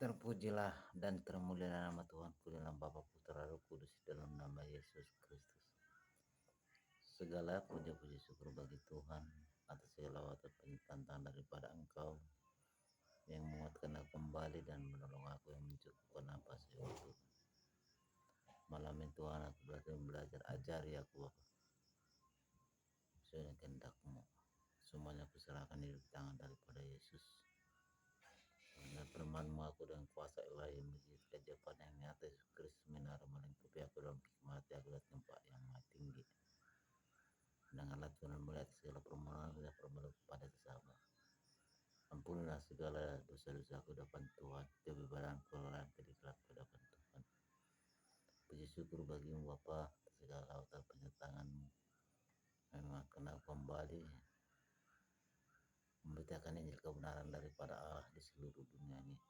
Terpujilah dan termulialah nama Tuhanku dalam Bapa Putra Roh Kudus dalam nama Yesus Kristus. Segala puja-puji syukur bagi Tuhan atas segala tantangan daripada Engkau yang menguatkan aku kembali dan menolong aku yang mencukupkan apa sehingga Tuhan. Malam ini Tuhan aku belajar ajari aku Bapa sesuai kehendak-Mu. Semuanya aku serahkan di tangan daripada Yesus. Dan firman-Mu aku dengan kuasa ilahi menjadi kejapan yang nyata Yesus Kristus menara melengkapi aku dalam hikmat aku dan tempat yang maha tinggi. Dengarlah Tuhan melihat segala permohonan dan permohonan kepada sesama. Ampunilah segala dosa-dosaku depan Tuhan, kebebaran kesalahan kediklat depan Tuhan. Puji syukur bagimu Bapa atas segala lautan penyertaan-Mu yang menguatkan aku kembali memberitakan Injil kebenaran daripada Allah di seluruh dunia ini.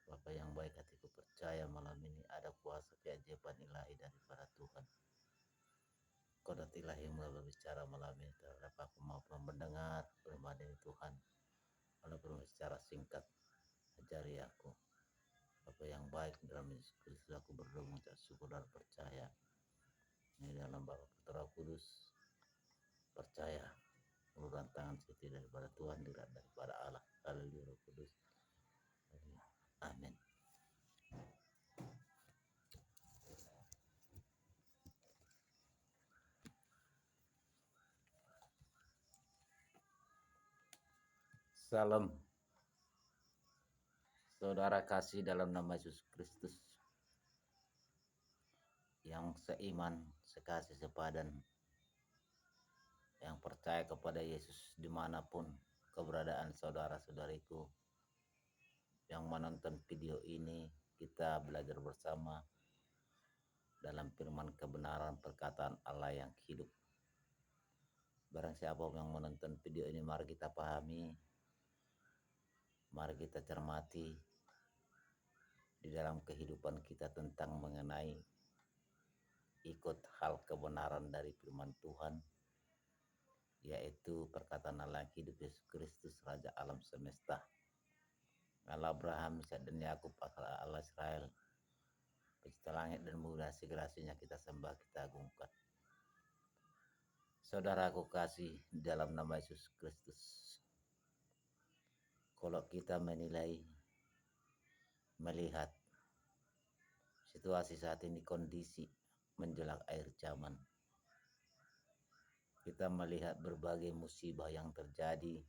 Bapa yang baik, hatiku percaya malam ini ada kuasa keajaiban ilahi daripada Tuhan. Kodrat ilahi mulai berbicara malam ini terhadap aku maupun mendengar firman dari Tuhan. Walaupun secara singkat, ajari aku. Bapa yang baik, dalam Yesus Kristus aku berdoa mengucap syukur dan percaya. Ini dalam Bapa Putra Kudus, percaya uluran tangan siti daripada Tuhan, dirat daripada Allah. Haleluya Roh Kudus. Amin. Salam saudara kasih dalam nama Yesus Kristus, yang seiman, sekasih, sepadan, yang percaya kepada Yesus dimanapun keberadaan saudara-saudariku yang menonton video ini. Kita belajar bersama dalam firman kebenaran perkataan Allah yang hidup. Barang siapa yang menonton video ini, mari kita pahami, mari kita cermati di dalam kehidupan kita tentang mengenai ikut hal kebenaran dari firman Tuhan, yaitu perkataan Allah yang hidup, Yesus Kristus, Raja alam semesta, Allah Abraham, Ishak dan Yakub, Allah Israel, pencipta langit dan bumi, segala-galanya kita sembah, kita agungkan. Saudaraku kasih dalam nama Yesus Kristus, kalau kita menilai, melihat situasi saat ini, kondisi menjelang akhir zaman, kita melihat berbagai musibah yang terjadi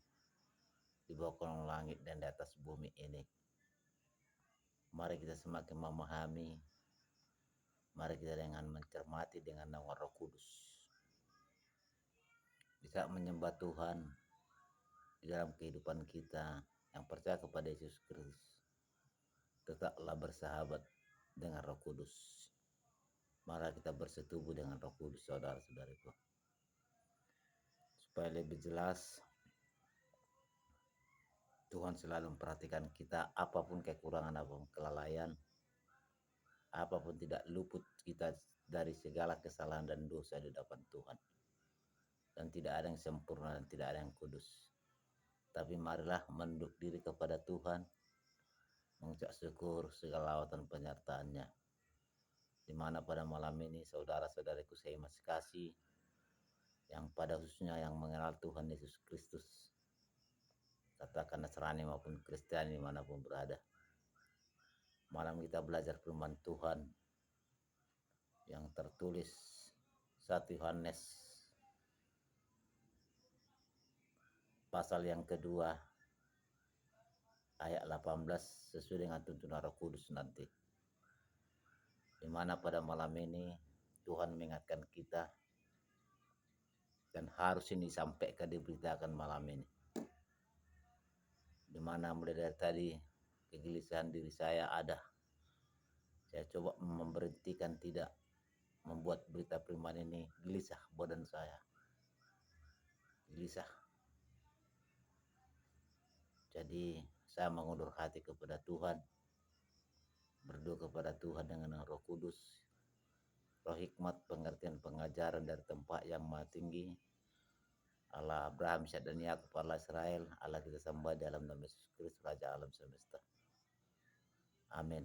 di bawah kolong langit dan di atas bumi ini. Mari kita semakin memahami, mari kita dengan mencermati dengan nama Roh Kudus, bisa menyembah Tuhan di dalam kehidupan kita yang percaya kepada Yesus Kristus. Tetaplah bersahabat dengan Roh Kudus. Mari kita bersetubuh dengan Roh Kudus, saudara-saudariku, supaya lebih jelas. Tuhan selalu memperhatikan kita, apapun kekurangan, apapun kelalaian, apapun tidak luput kita dari segala kesalahan dan dosa di depan Tuhan. Dan tidak ada yang sempurna dan tidak ada yang kudus. Tapi marilah menunduk diri kepada Tuhan, mengucap syukur segala lawatan penyertaannya. Di mana pada malam ini saudara-saudariku saya masih kasih, yang pada khususnya yang mengenal Tuhan Yesus Kristus, katakan Nasrani maupun Kristiani dimanapun berada. Malam kita belajar firman Tuhan yang tertulis 1 Yohanes pasal yang kedua ayat 18 sesuai dengan tuntunan Roh Kudus nanti. Di mana pada malam ini Tuhan mengingatkan kita, dan harus ini disampaikan, diberitakan malam ini. Di mana mulai dari tadi kegelisahan diri saya ada. Saya coba memberhentikan, tidak membuat berita firman ini gelisah badan saya. Gelisah. Jadi saya mengundur hati kepada Tuhan, berdoa kepada Tuhan dengan Roh Kudus, roh hikmat, pengertian, pengajaran dari tempat yang maha tinggi, Allah Abraham, Ishak dan Yakub, Allah Israel, Allah kita sembah dalam nama Yesus Kristus, Raja alam semesta. Amin.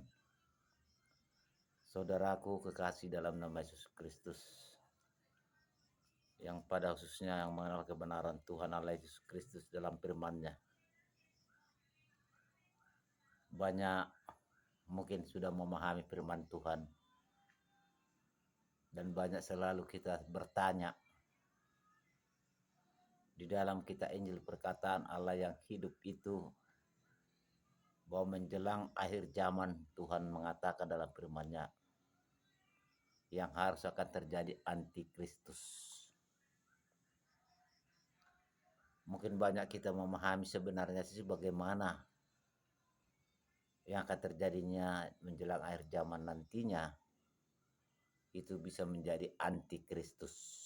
Saudaraku kekasih dalam nama Yesus Kristus, yang pada khususnya yang mengenal kebenaran Tuhan Allah Yesus Kristus dalam firman-Nya. Banyak mungkin sudah memahami firman Tuhan, dan banyak selalu kita bertanya di dalam kitab Injil perkataan Allah yang hidup itu, bahwa menjelang akhir zaman Tuhan mengatakan dalam firman-Nya yang harus akan terjadi antikristus. Mungkin banyak kita memahami sebenarnya sih bagaimana yang akan terjadinya menjelang akhir zaman nantinya, itu bisa menjadi antikristus.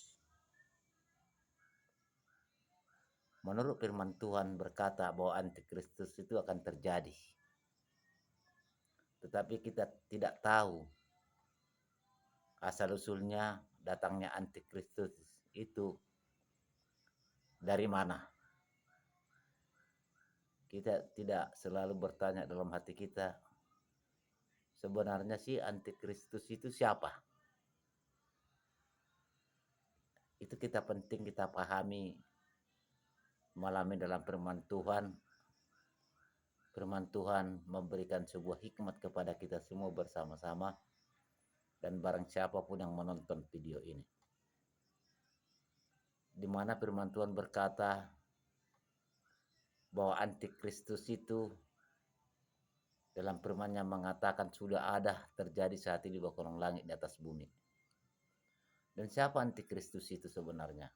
Menurut firman Tuhan berkata bahwa antikristus itu akan terjadi. Tetapi kita tidak tahu asal-usulnya datangnya antikristus itu dari mana. Kita tidak selalu bertanya dalam hati kita, sebenarnya sih antikristus itu siapa? Itu kita penting kita pahami malam ini dalam firman Tuhan. Firman Tuhan memberikan sebuah hikmat kepada kita semua bersama-sama, dan barang siapapun yang menonton video ini. Di mana firman Tuhan berkata bahwa antikristus itu dalam firman-Nya mengatakan sudah ada terjadi saat ini di bawah kolong langit di atas bumi. Dan siapa antikristus itu sebenarnya?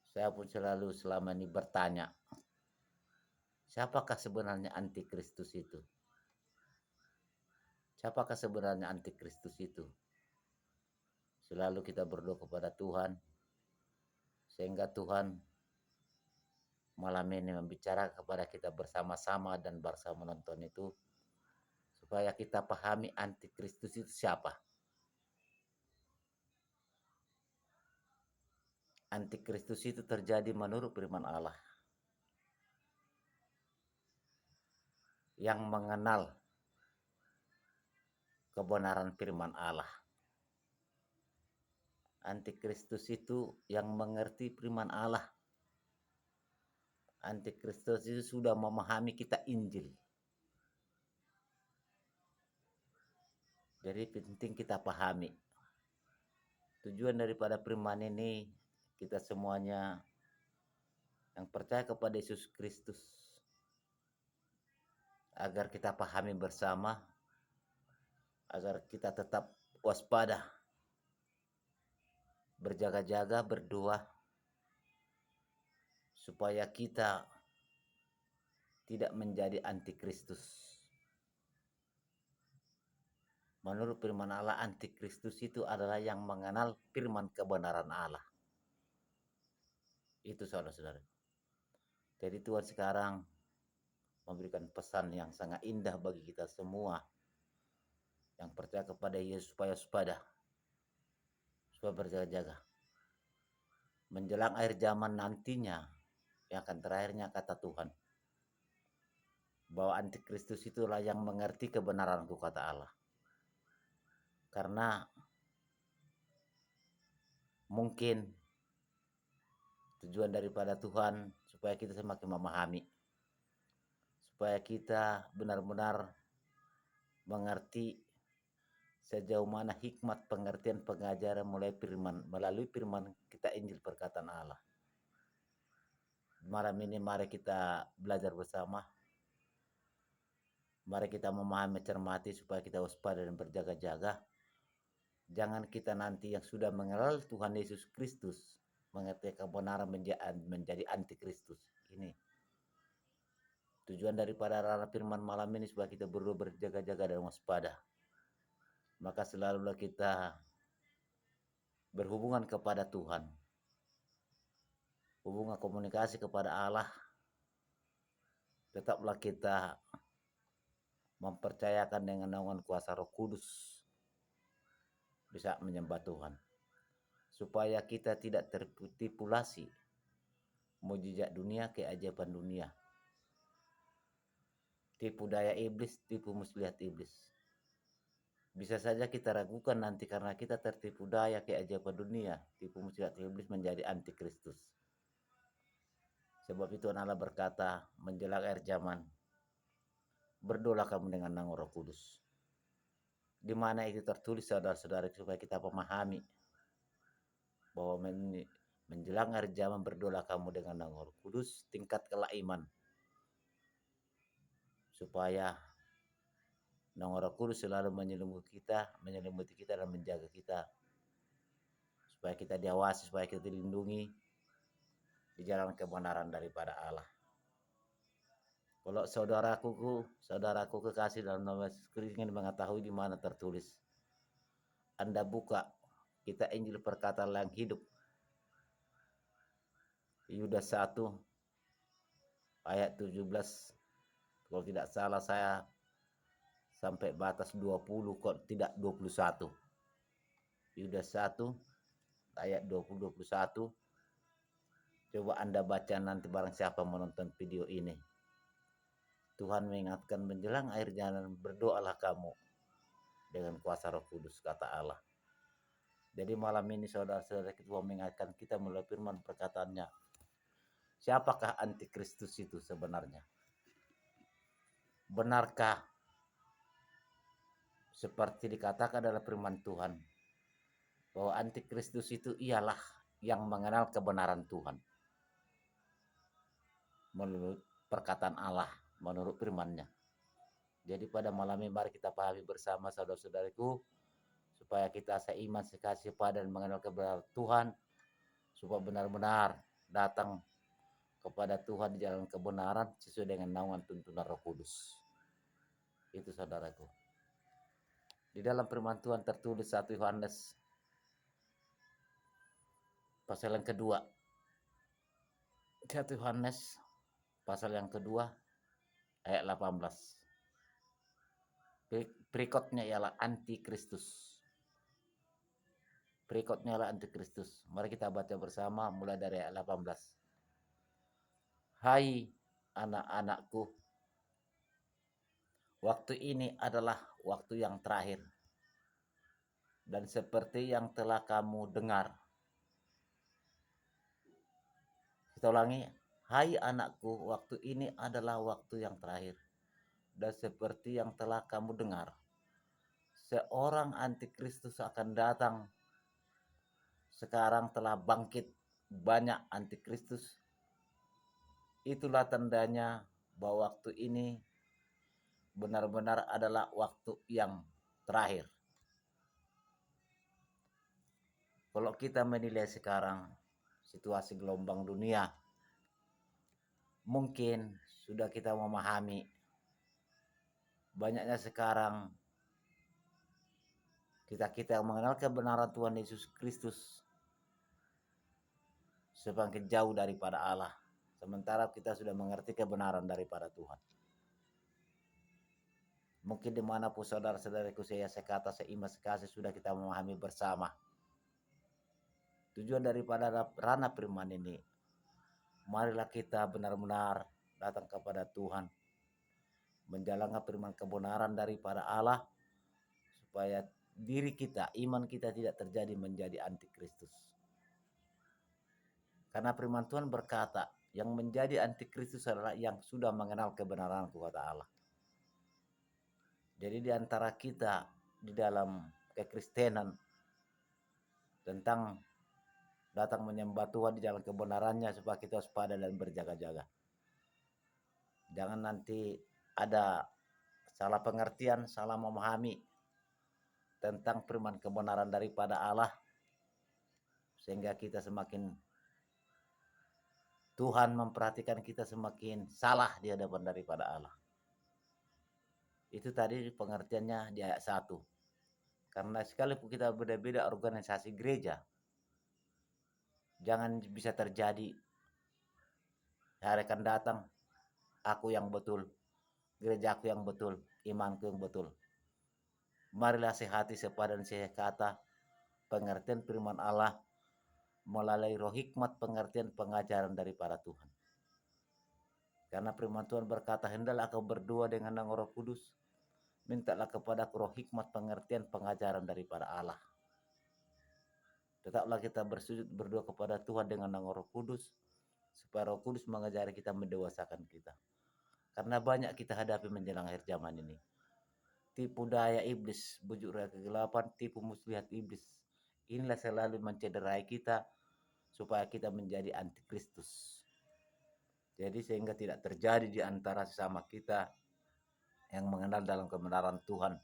Saya pun selalu selama ini bertanya, siapakah sebenarnya antikristus itu? Siapakah sebenarnya antikristus itu? Selalu kita berdoa kepada Tuhan, sehingga Tuhan malam ini membicara kepada kita bersama-sama dan bersama menonton itu, supaya kita pahami antikristus itu siapa. Antikristus itu terjadi menurut firman Allah yang mengenal kebenaran firman Allah. Antikristus itu yang mengerti firman Allah. Antikristus itu sudah memahami kitab Injil. Jadi penting kita pahami. Tujuan daripada firman ini, kita semuanya yang percaya kepada Yesus Kristus, agar kita pahami bersama, agar kita tetap waspada, berjaga-jaga, berdoa, supaya kita tidak menjadi antikristus. Menurut firman Allah, antikristus itu adalah yang mengenal firman kebenaran Allah. Itu saudara-saudara. Jadi Tuhan sekarang memberikan pesan yang sangat indah bagi kita semua yang percaya kepada Yesus, supaya waspada, supaya berjaga-jaga. Menjelang akhir zaman nantinya, yang akan terakhirnya kata Tuhan, bahwa antikristus itulah yang mengerti kebenaran kata Allah. Karena mungkin tujuan daripada Tuhan supaya kita semakin memahami, supaya kita benar-benar mengerti sejauh mana hikmat pengertian pengajaran melalui firman kita Injil perkataan Allah. Malam ini mari kita belajar bersama. Mari kita memahami, cermati, supaya kita waspada dan berjaga-jaga. Jangan kita nanti yang sudah mengenal Tuhan Yesus Kristus mengerti kebenaran menjadi antikristus. Ini tujuan daripada firman malam ini, supaya kita berdua berjaga-jaga dan waspada. Maka selalulah kita berhubungan kepada Tuhan, hubungan komunikasi kepada Allah. Tetaplah kita mempercayakan dengan naungan kuasa Roh Kudus bisa menyembah Tuhan, supaya kita tidak termanipulasi mujizat dunia, keajaiban dunia. tipu daya iblis, tipu muslihat iblis. Bisa saja kita ragukan nanti karena kita tertipu daya keajaiban dunia, tipu muslihat iblis menjadi antikristus. Sebab itu Allah berkata menjelang akhir zaman, berdoalah kamu dengan nama Roh Kudus. Di mana itu tertulis saudara-saudara supaya kita memahami bahwa menjelang akhir zaman berdoalah kamu dengan nama Roh Kudus, tingkatkanlah iman supaya nama Roh Kudus selalu menyelimuti kita dan menjaga kita supaya kita diawasi, supaya kita dilindungi di jalan kebenaran daripada Allah. Kalau saudaraku kekasih dalam nama Kristus ingin mengetahui di mana tertulis, Anda buka kita Injil perkataan yang hidup, Yudas 1 ayat 17, kalau tidak salah saya sampai batas 20 kok tidak 21. Yudas 1 ayat 20-21. Coba Anda baca nanti barang siapa menonton video ini. Tuhan mengingatkan menjelang akhir zaman berdoalah kamu dengan kuasa Roh Kudus, kata Allah. Jadi malam ini saudara-saudara Tuhan mengingatkan kita melalui firman perkataannya. Siapakah antikristus itu sebenarnya? Benarkah seperti dikatakan dalam firman Tuhan bahwa antikristus itu ialah yang mengenal kebenaran Tuhan menurut perkataan Allah, menurut firman-Nya. Jadi pada malam ini mari kita pahami bersama saudara-saudariku supaya kita seiman, sekasih pada dan mengenal kebenaran Tuhan, supaya benar-benar datang kepada Tuhan di jalan kebenaran sesuai dengan naungan tuntunan Roh Kudus. Itu saudaraku. Di dalam firman Tuhan tertulis 1 Yohanes pasal yang kedua. 1 Yohanes pasal yang kedua ayat 18. Berikutnya ialah antikristus. Berikutnya ialah antikristus. Mari kita baca bersama mulai dari ayat 18. Hai anak-anakku, waktu ini adalah waktu yang terakhir. Dan seperti yang telah kamu dengar. Kita ulangi. Hai anakku, waktu ini adalah waktu yang terakhir. Dan seperti yang telah kamu dengar, seorang antikristus akan datang. Sekarang telah bangkit banyak antikristus. Itulah tandanya bahwa waktu ini benar-benar adalah waktu yang terakhir. Kalau kita menilai sekarang situasi gelombang dunia, mungkin sudah kita memahami banyaknya sekarang kita yang mengenal kebenaran Tuhan Yesus Kristus semakin jauh daripada Allah, sementara kita sudah mengerti kebenaran daripada Tuhan. Mungkin dimanapun saudara-saudariku saya kata seiman sekasih sudah kita memahami bersama tujuan daripada ranah firman ini. Marilah kita benar-benar datang kepada Tuhan, menjalankan firman kebenaran daripada Allah, supaya diri kita, iman kita tidak terjadi menjadi antikristus. Karena firman Tuhan berkata, yang menjadi antikristus adalah yang sudah mengenal kebenaran, kata Allah. Jadi di antara kita di dalam kekristenan tentang datang menyembah Tuhan di jalan kebenarannya supaya kita waspada dan berjaga-jaga. Jangan nanti ada salah pengertian, salah memahami tentang firman kebenaran daripada Allah, sehingga kita semakin Tuhan memperhatikan kita semakin salah di hadapan daripada Allah. Itu tadi pengertiannya di ayat 1. Karena sekalipun kita beda-beda organisasi gereja, jangan bisa terjadi hari akan datang aku yang betul, gereja aku yang betul, imanku yang betul. Marilah sehati sepadan sekata pengertian firman Allah melalui roh hikmat pengertian pengajaran daripada Tuhan. Karena firman Tuhan berkata, hendaklah kau berdoa dengan nama Roh Kudus, mintalah kepadaku roh hikmat, pengertian, pengajaran daripada Allah. Tetaplah kita bersujud berdoa kepada Tuhan dengan nama Roh Kudus, supaya Roh Kudus mengajari kita, mendewasakan kita. Karena banyak kita hadapi menjelang akhir zaman ini. Tipu daya iblis, bujuk raya kegelapan, tipu muslihat iblis. Inilah selalu mencederai kita supaya kita menjadi antikristus. Jadi sehingga tidak terjadi di antara sesama kita yang mengenal dalam kebenaran Tuhan.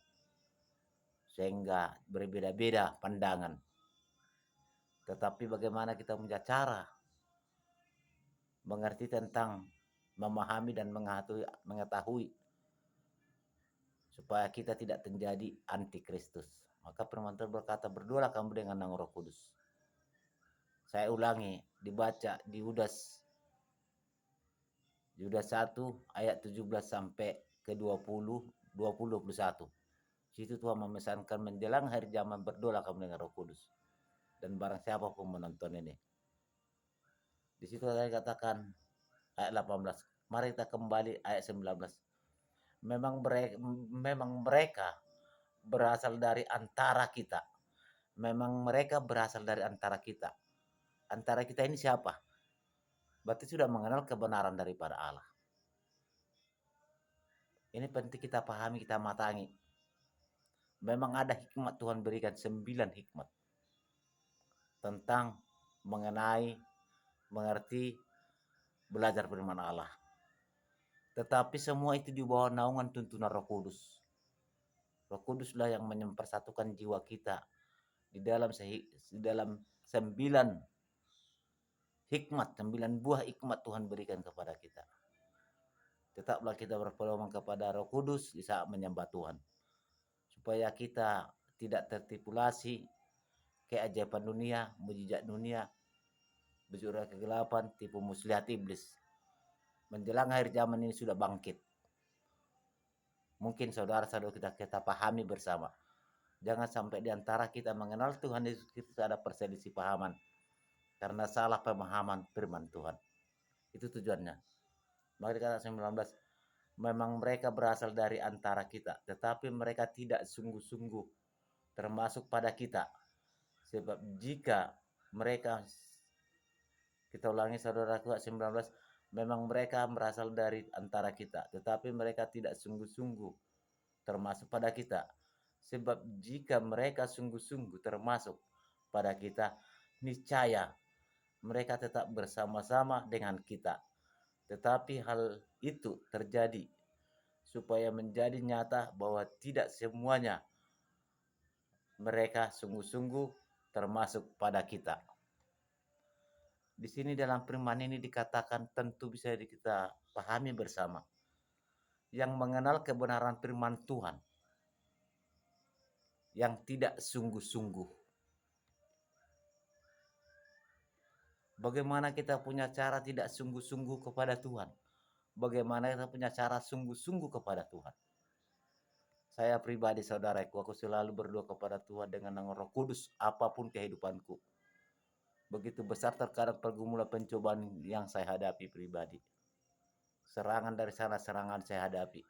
Sehingga berbeda-beda pandangan. Tetapi bagaimana kita punya cara mengerti tentang, memahami dan mengetahui supaya kita tidak menjadi antikristus. Maka firman Tuhan berkata, berdoalah kamu dengan nama Roh Kudus. Saya ulangi, dibaca di Yudas 1 ayat 17 sampai ke 20, 21. Situ Tuhan memesankan, menjelang hari zaman berdoalah kamu dengan Roh Kudus. Dan barang siapa pun menonton ini. Di situ saya katakan ayat 18. Mari kita kembali ayat 19. Memang mereka berasal dari antara kita. Memang mereka berasal dari antara kita. Antara kita ini siapa? Berarti sudah mengenal kebenaran daripada Allah. Ini penting kita pahami, kita matangi. Memang ada hikmat, Tuhan berikan 9 hikmat tentang mengenai, mengerti, belajar firman Allah. Tetapi semua itu di bawah naungan tuntunan Roh Kudus. Roh Kuduslah yang mempersatukan jiwa kita di dalam 9 hikmat, 9 buah hikmat Tuhan berikan kepada kita. Tetaplah kita berpedoman kepada Roh Kudus di saat menyembah Tuhan, supaya kita tidak tertipulasi keajaiban dunia, mujizat dunia, bujuk raya kegelapan, tipu muslihat iblis. Menjelang akhir zaman ini sudah bangkit. Mungkin saudara-saudara kita pahami bersama. Jangan sampai di antara kita mengenal Tuhan Yesus Kristus ada perselisih pahaman karena salah pemahaman firman Tuhan. Itu tujuannya. Maka dikatakan 19, memang mereka berasal dari antara kita, tetapi mereka tidak sungguh-sungguh termasuk pada kita. Sebab jika mereka, kita ulangi saudaraku, 19, memang mereka berasal dari antara kita, tetapi mereka tidak sungguh-sungguh termasuk pada kita. Sebab jika mereka sungguh-sungguh termasuk pada kita, niscaya mereka tetap bersama-sama dengan kita. Tetapi hal itu terjadi supaya menjadi nyata bahwa tidak semuanya mereka sungguh-sungguh termasuk pada kita. Di sini dalam firman ini dikatakan, tentu bisa kita pahami bersama. Yang mengenal kebenaran firman Tuhan, yang tidak sungguh-sungguh. Bagaimana kita punya cara tidak sungguh-sungguh kepada Tuhan? Bagaimana kita punya cara sungguh-sungguh kepada Tuhan? Saya pribadi, saudaraku, aku selalu berdoa kepada Tuhan dengan nama Roh Kudus apapun kehidupanku. Begitu besar terkadang pergumulan pencobaan yang saya hadapi pribadi. Serangan dari sana, serangan saya hadapi.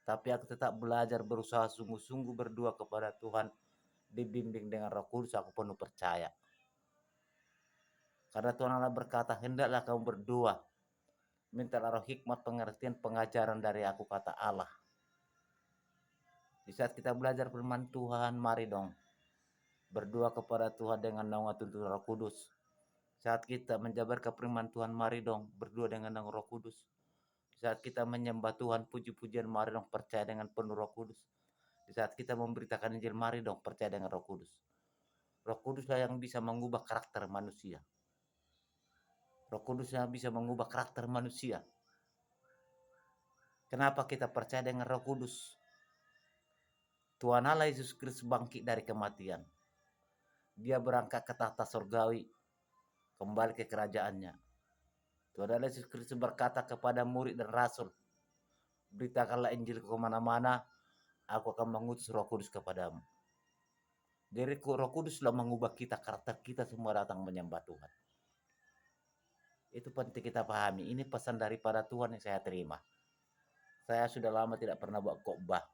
Tapi aku tetap belajar, berusaha sungguh-sungguh berdoa kepada Tuhan. Dibimbing dengan Roh Kudus, aku penuh percaya. Karena Tuhan Allah berkata, hendaklah kamu berdoa, mintalah roh hikmat, pengertian, pengajaran dari aku, kata Allah. Di saat kita belajar firman Tuhan, mari dong berdoa kepada Tuhan dengan naungan tuntunan Roh Kudus. Saat kita menjabarkan firman Tuhan, mari dong berdoa dengan naungan Roh Kudus. Saat kita menyembah Tuhan, puji-pujian, mari dong percaya dengan penuh Roh Kudus. Di saat kita memberitakan Injil, mari dong percaya dengan Roh Kudus. Roh Kuduslah yang bisa mengubah karakter manusia. Roh Kudus yang bisa mengubah karakter manusia. Kenapa kita percaya dengan Roh Kudus? Tuhan Allah Yesus Kristus bangkit dari kematian. Dia berangkat ke tahta surgawi, kembali ke kerajaannya. Tuhan Allah Yesus Kristus berkata kepada murid dan rasul, beritakanlah Injil ke mana-mana, aku akan mengutus Roh Kudus kepadamu. Jadi Roh Kuduslah mengubah kita, karakter kita semua datang menyembah Tuhan. Itu penting kita pahami. Ini pesan daripada Tuhan yang saya terima. Saya sudah lama tidak pernah buat khotbah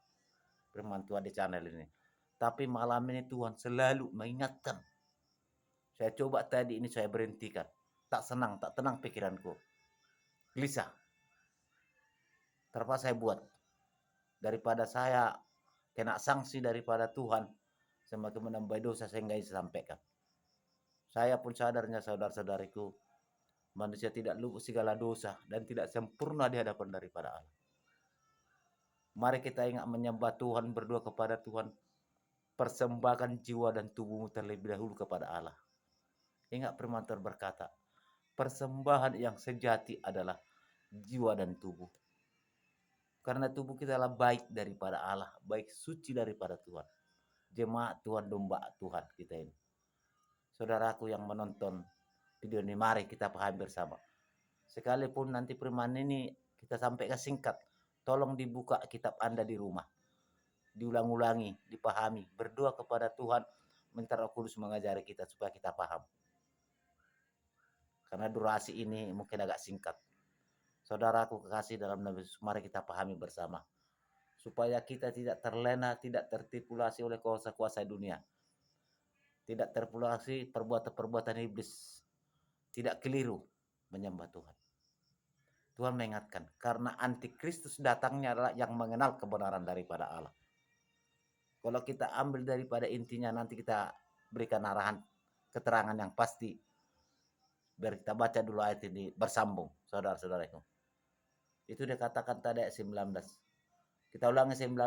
firman Tuhan di channel ini. Tapi malam ini Tuhan selalu mengingatkan. Saya coba tadi ini saya berhentikan. Tak senang, tak tenang pikiranku. Gelisah. Terpaksa saya buat. Daripada saya kena sanksi daripada Tuhan, semakin menambah dosa saya nggak bisa sampaikan. Saya pun sadarnya saudara-saudariku, manusia tidak luput segala dosa dan tidak sempurna di hadapan daripada Allah. Mari kita ingat menyembah Tuhan, berdoa kepada Tuhan, persembahkan jiwa dan tubuhmu terlebih dahulu kepada Allah. Ingat firman Tuhan berkata, persembahan yang sejati adalah jiwa dan tubuh. Karena tubuh kita adalah baik daripada Allah, baik suci daripada Tuhan. Jemaat Tuhan, domba Tuhan kita ini. Saudaraku yang menonton video ini, mari kita pahami bersama. Sekalipun nanti firman ini kita sampaikan singkat, tolong dibuka kitab Anda di rumah. Diulang-ulangi, dipahami, berdoa kepada Tuhan, minta Roh Kudus mengajari kita supaya kita paham. Karena durasi ini mungkin agak singkat. Saudaraku kekasih dalam Nabi Yesus, mari kita pahami bersama. Supaya kita tidak terlena, tidak tertipulasi oleh kuasa-kuasa dunia. Tidak terpulasi perbuatan-perbuatan iblis. Tidak keliru menyembah Tuhan. Tuhan mengingatkan, karena antikristus datangnya adalah yang mengenal kebenaran daripada Allah. Kalau kita ambil daripada intinya, nanti kita berikan arahan, keterangan yang pasti. Biar kita baca dulu ayat ini bersambung, saudara-saudaraku. Itu dikatakan tadi ayat 19. Kita ulangi 19.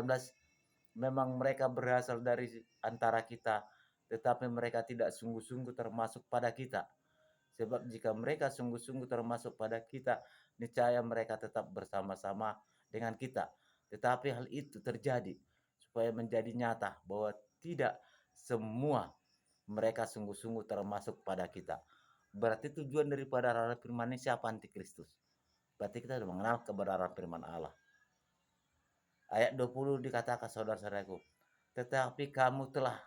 Memang mereka berasal dari antara kita, tetapi mereka tidak sungguh-sungguh termasuk pada kita. Sebab jika mereka sungguh-sungguh termasuk pada kita, niscaya mereka tetap bersama-sama dengan kita. Tetapi hal itu terjadi supaya menjadi nyata bahwa tidak semua mereka sungguh-sungguh termasuk pada kita. Berarti tujuan daripada firman ini siapa? Antikristus. Berarti kita sudah mengenal kebenaran firman Allah. Ayat 20 dikatakan, saudara-saudaraku, tetapi kamu telah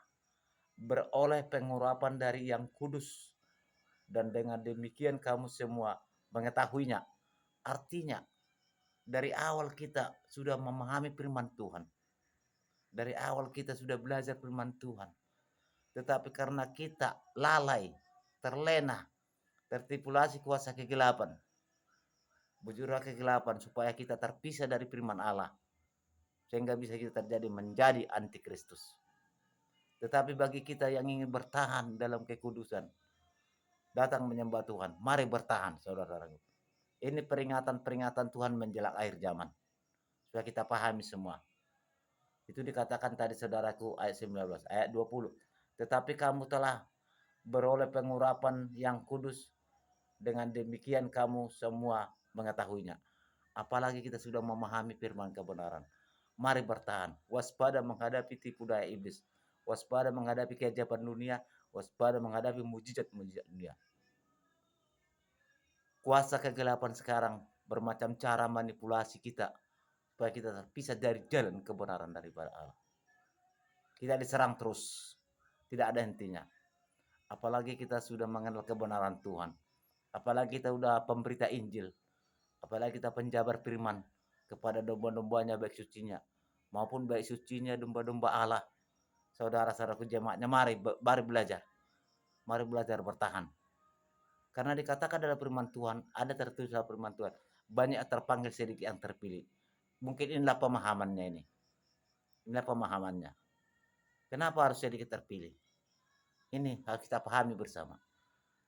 beroleh pengurapan dari yang kudus, dan dengan demikian kamu semua mengetahuinya. Artinya, dari awal kita sudah memahami firman Tuhan. Dari awal kita sudah belajar firman Tuhan. Tetapi karena kita lalai, terlena, tertipulasi kuasa kegelapan, bujurlah kegelapan, supaya kita terpisah dari firman Allah, sehingga bisa kita terjadi menjadi antikristus. Tetapi bagi kita yang ingin bertahan dalam kekudusan, datang menyembah Tuhan, mari bertahan, saudara-saudara. Ini peringatan-peringatan Tuhan menjelang akhir zaman, supaya kita pahami semua. Itu dikatakan tadi, saudaraku, ayat 19, ayat 20. Tetapi kamu telah beroleh pengurapan yang kudus, dengan demikian kamu semua mengetahuinya. Apalagi kita sudah memahami firman kebenaran. Mari bertahan, waspada menghadapi tipu daya iblis, waspada menghadapi keajaiban dunia, waspada menghadapi mujizat-mujizat dunia. Kuasa kegelapan sekarang bermacam cara manipulasi kita supaya kita terpisah dari jalan kebenaran daripada Allah. Kita diserang terus, tidak ada hentinya. Apalagi kita sudah mengenal kebenaran Tuhan. Apalagi kita sudah pemberita Injil. Apalagi kita penjabar firman kepada domba-dombanya, baik sucinya maupun baik sucinya domba-domba Allah. Saudara-saudaraku jemaatnya, mari belajar. Mari belajar bertahan. Karena dikatakan dalam firman Tuhan, ada tertulis dalam firman Tuhan, banyak terpanggil, sedikit yang terpilih. Mungkin inilah pemahamannya ini. Inilah pemahamannya. Kenapa harus sedikit terpilih? Ini harus kita pahami bersama.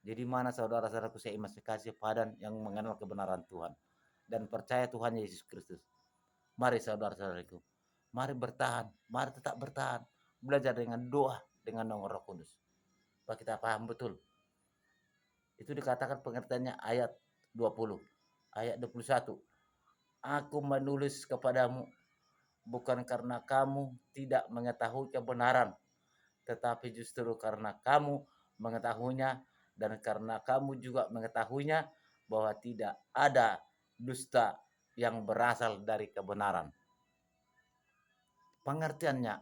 Jadi mana saudara-saudaraku saya masih kasih padan yang mengenal kebenaran Tuhan dan percaya Tuhan Yesus Kristus. Mari saudara-saudaraku, mari bertahan, mari tetap bertahan. Belajar dengan doa, dengan Roh Kudus. Supaya kita paham betul. Itu dikatakan pengertiannya ayat 20. Ayat 21. Aku menulis kepadamu bukan karena kamu tidak mengetahui kebenaran, tetapi justru karena kamu mengetahuinya, dan karena kamu juga mengetahuinya bahwa tidak ada dusta yang berasal dari kebenaran. Pengertiannya,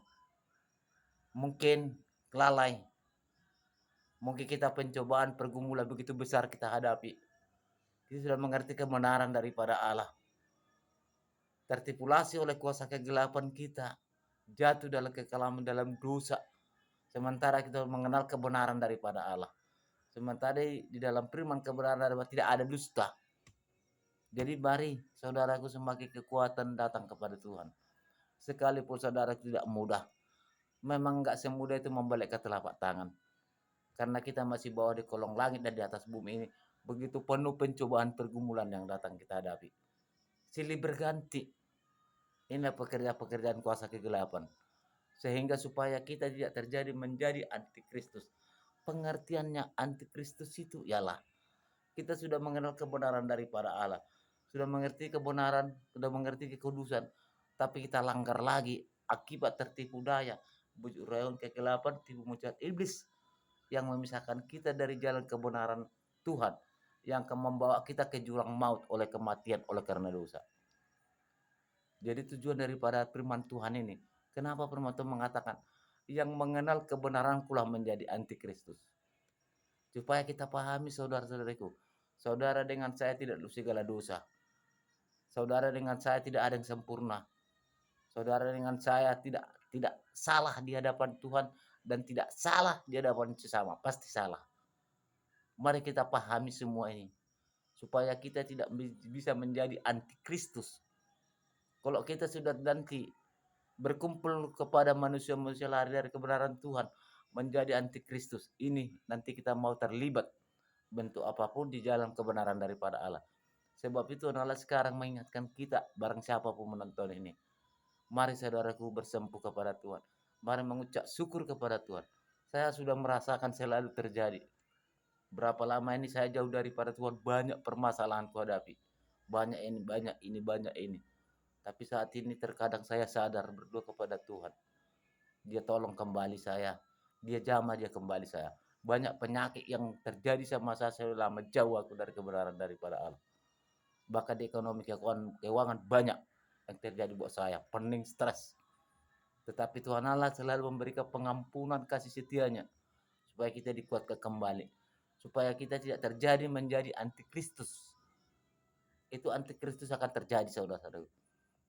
mungkin lalai, mungkin kita pencobaan, pergumulan begitu besar kita hadapi, Kita sudah mengerti kebenaran daripada Allah. Tertipulasi oleh kuasa kegelapan kita. Jatuh dalam kekelaman, dalam dosa. Sementara kita mengenal kebenaran daripada Allah. Sementara di dalam firman kebenaran daripada tidak ada dusta. Jadi mari saudaraku, semakin kekuatan datang kepada Tuhan. Sekalipun saudara tidak mudah. Memang enggak semudah itu membalikkan telapak tangan. Karena kita masih bawa di kolong langit dan di atas bumi ini. Begitu penuh pencobaan pergumulan yang datang kita hadapi. Silih berganti. Inilah pekerjaan kuasa kegelapan. Sehingga supaya kita tidak terjadi menjadi antikristus. Pengertiannya antikristus itu ialah kita sudah mengenal kebenaran daripada Allah. Sudah mengerti kebenaran, sudah mengerti kekudusan. Tapi kita langgar lagi akibat tertipu daya. Bujuk rayon kegelapan, tipu muslihat iblis. Yang memisahkan kita dari jalan kebenaran Tuhan. Yang akan membawa kita ke jurang maut oleh kematian oleh karena dosa. Jadi tujuan daripada firman Tuhan ini. Kenapa firman Tuhan mengatakan yang mengenal kebenaran pula menjadi antikristus. Supaya kita pahami saudara-saudariku. Saudara dengan saya tidak segala dosa. Saudara dengan saya tidak ada yang sempurna. Saudara dengan saya tidak salah di hadapan Tuhan dan tidak salah di hadapan sesama. Pasti salah. Mari kita pahami semua ini. Supaya kita tidak bisa menjadi antikristus. Kalau kita sudah nanti berkumpul kepada manusia-manusia lari dari kebenaran Tuhan menjadi antikristus, ini nanti kita mau terlibat bentuk apapun di jalan kebenaran daripada Allah. Sebab itu Allah sekarang mengingatkan kita, barang siapapun menonton ini, mari saudaraku bersempuh kepada Tuhan, mari mengucap syukur kepada Tuhan. Saya sudah merasakan selalu terjadi. Berapa lama ini saya jauh daripada Tuhan, banyak permasalahan ku hadapi, banyak ini. Tapi saat ini terkadang saya sadar berdoa kepada Tuhan. Dia tolong kembali saya. Dia jamah dia kembali saya. Banyak penyakit yang terjadi sama saya selama jauh aku dari kebenaran daripada Allah. Bahkan di ekonomi keuangan banyak yang terjadi buat saya. Pening, stres. Tetapi Tuhan Allah selalu memberikan pengampunan kasih setianya. Supaya kita dikuatkan kembali. Supaya kita tidak terjadi menjadi antikristus. Itu antikristus akan terjadi saudara-saudara.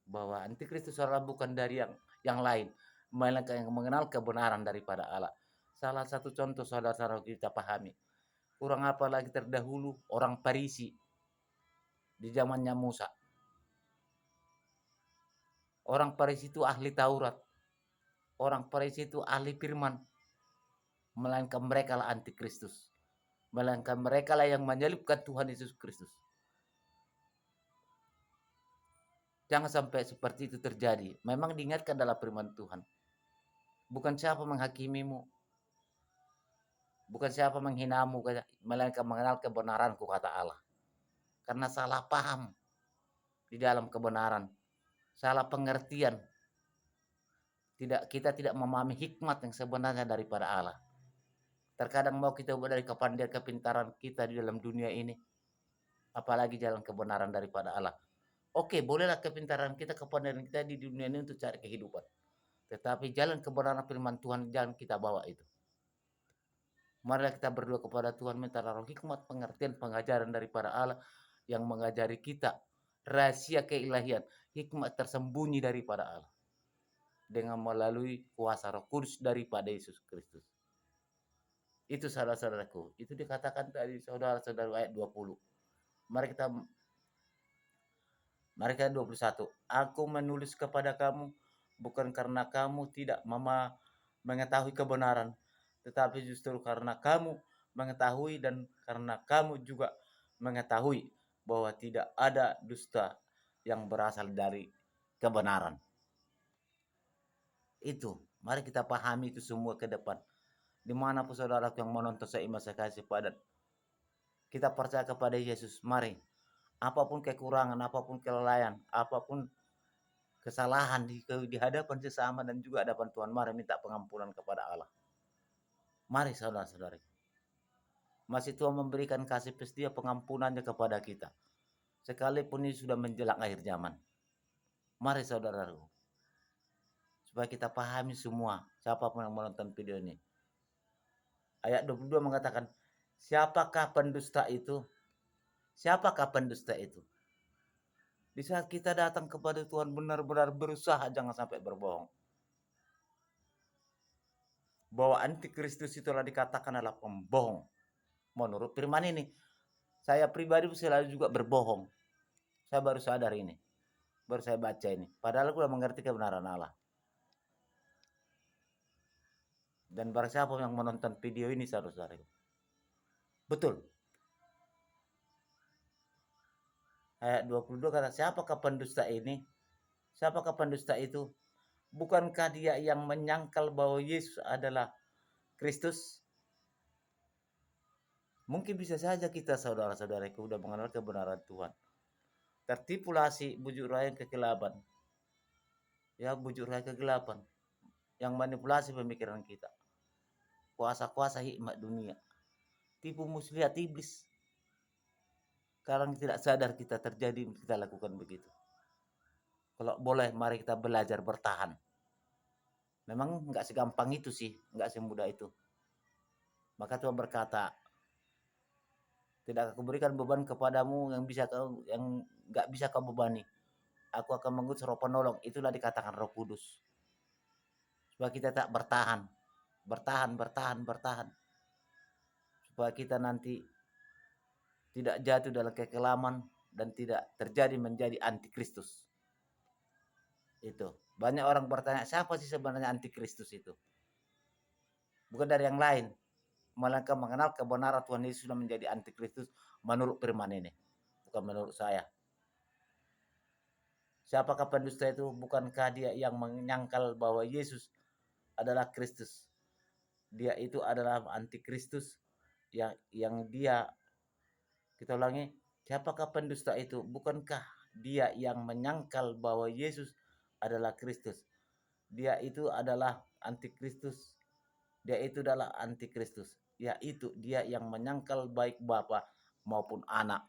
Bahwa antikristus adalah bukan dari yang lain, melainkan yang mengenal kebenaran daripada Allah. Salah satu contoh saudara-saudara kita pahami. Kurang apa lagi terdahulu orang Farisi di zamannya Musa. Orang Farisi itu ahli Taurat. Orang Farisi itu ahli firman. Melainkan mereka lah antikristus. Melainkan mereka lah yang menyalibkan Tuhan Yesus Kristus. Jangan sampai seperti itu terjadi. Memang diingatkan dalam firman Tuhan. Bukan siapa menghakimimu. Bukan siapa menghinamu. Melainkan mengenal kebenaranku, kata Allah. Karena salah paham di dalam kebenaran. Salah pengertian. Kita tidak memahami hikmat yang sebenarnya daripada Allah. Terkadang mau kita buat dari kepandaian kepintaran kita di dalam dunia ini. Apalagi jalan kebenaran daripada Allah. Oke, bolehlah kepintaran kita, kepandaian kita di dunia ini untuk cari kehidupan. Tetapi jalan kebenaran firman Tuhan jangan kita bawa itu. Marilah kita berdoa kepada Tuhan, minta roh hikmat, pengertian, pengajaran daripada Allah yang mengajari kita rahasia keilahian, hikmat tersembunyi daripada Allah dengan melalui kuasa Roh Kudus daripada Yesus Kristus. Itu saudara-saudaraku, itu dikatakan tadi saudara-saudara ayat 20. Mari kita 21. Aku menulis kepada kamu bukan karena kamu tidak mengetahui kebenaran, tetapi justru karena kamu mengetahui dan karena kamu juga mengetahui bahwa tidak ada dusta yang berasal dari kebenaran. Itu, mari kita pahami itu semua ke depan. Dimanapun saudaraku yang menonton saya kasih padat, kita percaya kepada Yesus. Mari, apapun kekurangan, apapun kelalaian, apapun kesalahan di hadapan sesama dan juga hadapan Tuhan, mari minta pengampunan kepada Allah. Mari saudara-saudari, masih Tuhan memberikan kasih setia pengampunannya kepada kita, sekalipun ini sudah menjelang akhir zaman. Mari saudaraku, supaya kita pahami semua, siapapun yang menonton video ini. Ayat 22 mengatakan, siapakah pendusta itu? Siapakah pendusta itu? Di saat kita datang kepada Tuhan benar-benar berusaha jangan sampai berbohong. Bahwa antikristus itulah dikatakan adalah pembohong. Menurut firman ini, saya pribadi selalu juga berbohong. Saya baru sadar ini. Baru saya baca ini. Padahal aku sudah mengerti kebenaran Allah. Dan barang siapa yang menonton video ini, saudara-saudara. Betul. Ayat 22 kata, siapakah pendusta ini? Siapakah pendusta itu? Bukankah dia yang menyangkal bahwa Yesus adalah Kristus? Mungkin bisa saja kita saudara-saudaraku sudah mengenal kebenaran Tuhan. Tertipulah si bujuk rayu kegelapan. Ya, bujuk rayu kegelapan. Yang manipulasi pemikiran kita. Kuasa-kuasa hikmat dunia. Tipu muslihat iblis. Sekarang tidak sadar kita terjadi, kita lakukan begitu. Kalau boleh, mari kita belajar bertahan. Memang nggak segampang itu sih, nggak semudah itu. Maka Tuhan berkata, tidak aku berikan beban kepadamu yang nggak bisa kau bebani. Aku akan mengutus Roh Penolong. Itulah dikatakan Roh Kudus. Supaya kita tak bertahan, bertahan. Supaya kita nanti tidak jatuh dalam kekelaman dan tidak terjadi menjadi antikristus. Itu. Banyak orang bertanya, siapa sih sebenarnya antikristus itu? Bukan dari yang lain, melainkan mengenal kebenaran Tuhan Yesus sudah menjadi antikristus menurut firman ini, bukan menurut saya. Siapakah pendusta itu? Bukankah dia yang menyangkal bahwa Yesus adalah Kristus? Dia itu adalah antikristus yang dia, kita ulangi, siapakah pendusta itu? Bukankah dia yang menyangkal bahwa Yesus adalah Kristus? Dia itu adalah antikristus. Dia itu adalah antikristus, yaitu dia yang menyangkal baik Bapa maupun anak.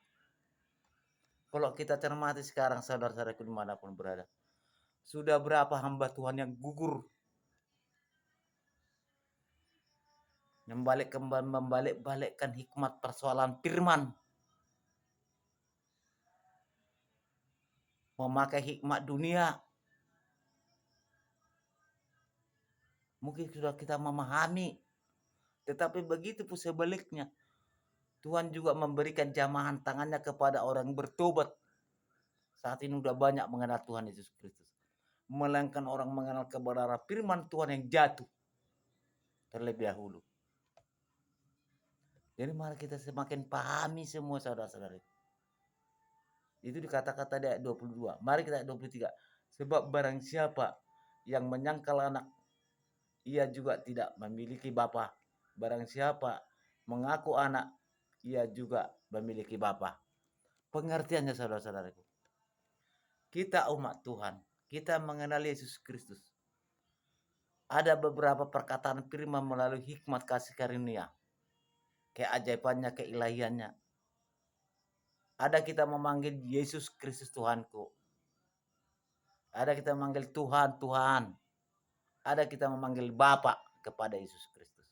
Kalau kita cermati sekarang saudara-saudaraku dimanapun berada, sudah berapa hamba Tuhan yang gugur, membalik-balikkan hikmat persoalan firman, memakai hikmat dunia. Mungkin sudah kita memahami, tetapi begitu pun sebaliknya. Tuhan juga memberikan jamahan tangannya kepada orang yang bertobat. Saat ini sudah banyak mengenal Tuhan Yesus Kristus. Melainkan orang mengenal kebenaran firman Tuhan yang jatuh terlebih dahulu. Jadi mari kita semakin pahami semua saudara-saudara. Itu dikata-kata di ayat 22. Mari kita ayat 23. Sebab barang siapa yang menyangkal anak, ia juga tidak memiliki bapa. Barang siapa mengaku anak, ia juga memiliki bapa. Pengertiannya saudara-saudaraku. Kita umat Tuhan, kita mengenal Yesus Kristus. Ada beberapa perkataan firman melalui hikmat kasih karunia, keajaibannya, keilahiannya. Ada kita memanggil Yesus Kristus Tuhanku. Ada kita memanggil Tuhan, Tuhan. Ada kita memanggil Bapa kepada Yesus Kristus.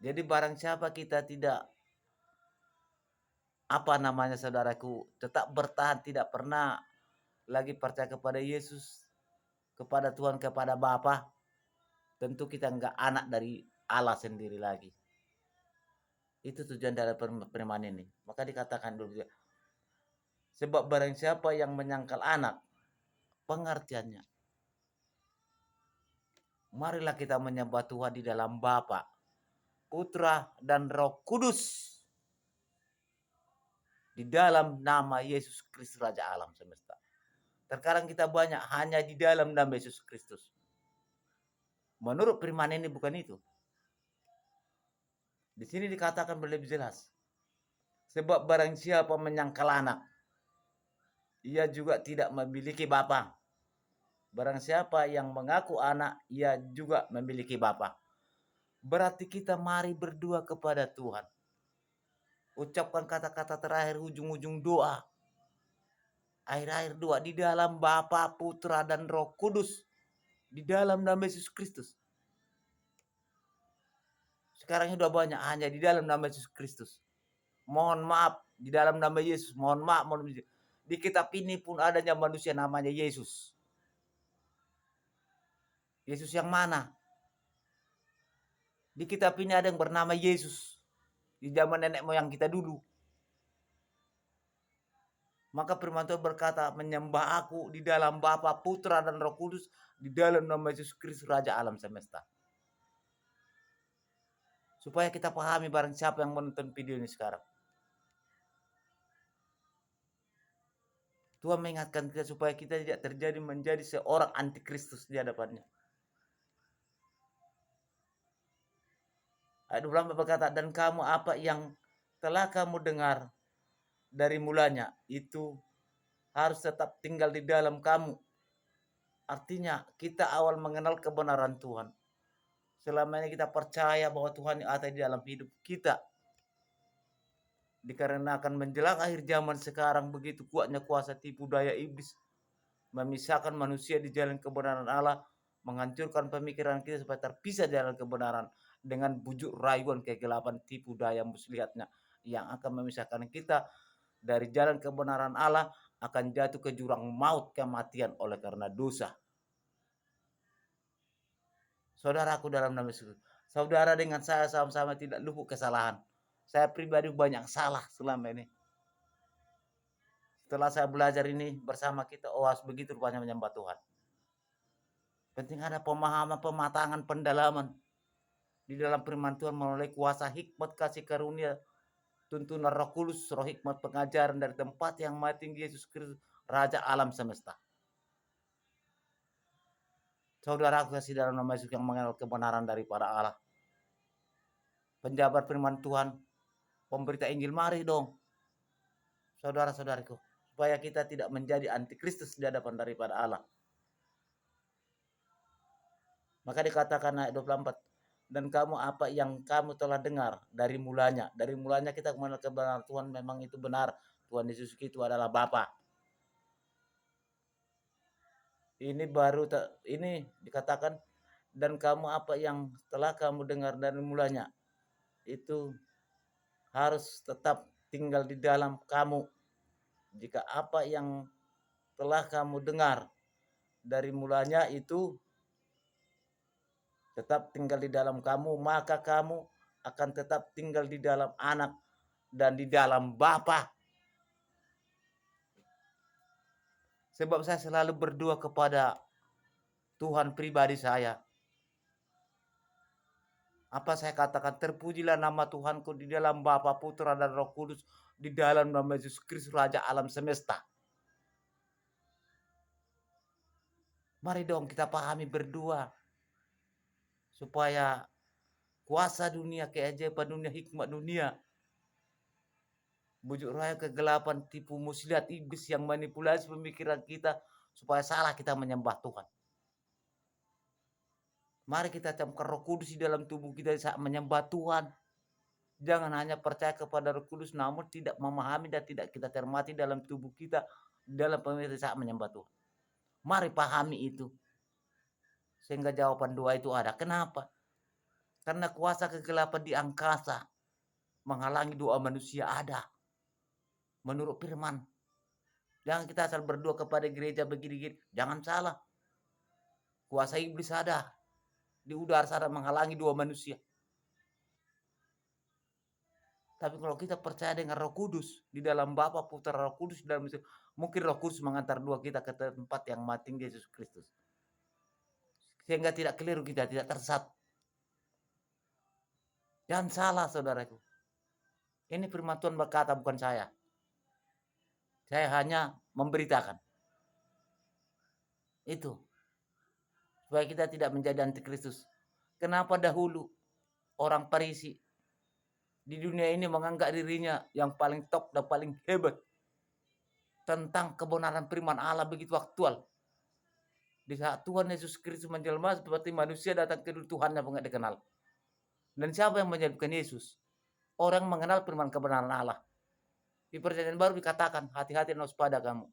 Jadi barang siapa kita tidak, saudaraku, tetap bertahan, tidak pernah lagi percaya kepada Yesus, kepada Tuhan, kepada Bapa, tentu kita enggak anak dari Allah sendiri lagi. Itu tujuan dari firman ini. Maka dikatakan dulu, sebab barang siapa yang menyangkal anak, pengertiannya, marilah kita menyembah Tuhan di dalam Bapa, Putra, dan Roh Kudus. Di dalam nama Yesus Kristus Raja Alam Semesta. Terkadang kita banyak hanya di dalam nama Yesus Kristus. Menurut firman ini bukan itu. Di sini dikatakan lebih jelas. Sebab barang siapa menyangkal anak, ia juga tidak memiliki bapa. Barang siapa yang mengaku anak, ia juga memiliki bapa. Berarti kita mari berdua kepada Tuhan. Ucapkan kata-kata terakhir ujung-ujung doa. Akhir-akhir doa di dalam Bapa, Putra, dan Roh Kudus. Di dalam nama Yesus Kristus. Sekarang sudah banyak hanya di dalam nama Yesus Kristus. Mohon maaf di dalam nama Yesus. Mohon maaf. Di kitab ini pun adanya manusia namanya Yesus. Yesus yang mana? Di kitab ini ada yang bernama Yesus. Di zaman nenek moyang kita dulu. Maka firman Tuhan berkata, menyembah aku di dalam Bapa, Putra, dan Roh Kudus, di dalam nama Yesus Kristus, Raja alam semesta. Supaya kita pahami barang siapa yang menonton video ini sekarang. Tuhan mengingatkan kita supaya kita tidak terjadi menjadi seorang antikristus di hadapannya. Ayat 24 berkata, dan kamu apa yang telah kamu dengar dari mulanya, itu harus tetap tinggal di dalam kamu. Artinya kita awal mengenal kebenaran Tuhan. Selama ini kita percaya bahwa Tuhan ada di dalam hidup kita. Dikarenakan menjelang akhir zaman sekarang begitu kuatnya kuasa tipu daya iblis memisahkan manusia di jalan kebenaran Allah, menghancurkan pemikiran kita supaya terpisah di jalan kebenaran dengan bujuk rayuan kegelapan tipu daya muslihatnya yang akan memisahkan kita dari jalan kebenaran Allah, akan jatuh ke jurang maut kematian oleh karena dosa. Saudaraku dalam nama Yesus, saudara dengan saya sama-sama tidak luput kesalahan. Saya pribadi banyak salah selama ini. Setelah saya belajar ini bersama kita, begitu rupanya menyembah Tuhan. Penting ada pemahaman, pematangan, pendalaman di dalam firman Tuhan melalui kuasa hikmat kasih karunia, tuntunan Roh Kudus, roh hikmat pengajaran dari tempat yang maha tinggi Yesus Kristus, Raja alam semesta. Saudara aku kasih dalam nama Yesus yang mengenal kebenaran daripada Allah. Penjabat firman Tuhan, pemberita Injil, mari dong. Saudara-saudariku, supaya kita tidak menjadi antikristus di hadapan daripada Allah. Maka dikatakan ayat 24, dan kamu apa yang kamu telah dengar dari mulanya. Dari mulanya kita mengenal kebenaran Tuhan, memang itu benar. Tuhan Yesus itu adalah Bapa. Ini baru ini dikatakan, dan kamu apa yang telah kamu dengar dari mulanya, itu harus tetap tinggal di dalam kamu. Jika apa yang telah kamu dengar dari mulanya itu tetap tinggal di dalam kamu, maka kamu akan tetap tinggal di dalam Anak dan di dalam Bapa. Sebab saya selalu berdoa kepada Tuhan pribadi saya. Apa saya katakan, terpujilah nama Tuhanku di dalam Bapa, Putra, dan Roh Kudus, di dalam nama Yesus Kristus, Raja alam semesta. Mari dong kita pahami berdua, supaya kuasa dunia, keajaiban dunia, hikmat dunia, bujuk rayu kegelapan, tipu muslihat iblis yang manipulasi pemikiran kita supaya salah kita menyembah Tuhan. Mari kita camkan Roh Kudus di dalam tubuh kita saat menyembah Tuhan. Jangan hanya percaya kepada Roh Kudus namun tidak memahami dan tidak kita cermati dalam tubuh kita dalam pemikiran saat menyembah Tuhan. Mari pahami itu. Sehingga jawaban doa itu ada. Kenapa? Karena kuasa kegelapan di angkasa menghalangi doa manusia ada. Menurut firman. Jangan kita asal berdoa kepada gereja begini-gini. Jangan salah. Kuasa iblis ada. Di udara sana menghalangi doa manusia. Tapi kalau kita percaya dengan Roh Kudus di dalam Bapa, Putra, Roh Kudus dalam mungkin Roh Kudus mengantar doa kita ke tempat yang mati Yesus Kristus. Sehingga tidak keliru kita, tidak tersesat. Jangan salah saudaraku. Ini firman Tuhan berkata, bukan saya. Saya hanya memberitakan. Itu. Supaya kita tidak menjadi antikristus. Kenapa dahulu orang Farisi di dunia ini menganggap dirinya yang paling top dan paling hebat tentang kebenaran firman Allah begitu aktual. Di saat Tuhan Yesus Kristus menjelma seperti manusia datang ke Tuhannya enggak dikenal. Dan siapa yang menyebutkan Yesus? Orang mengenal firman kebenaran Allah. Di perjanjian baru dikatakan, hati-hati dan waspada kamu.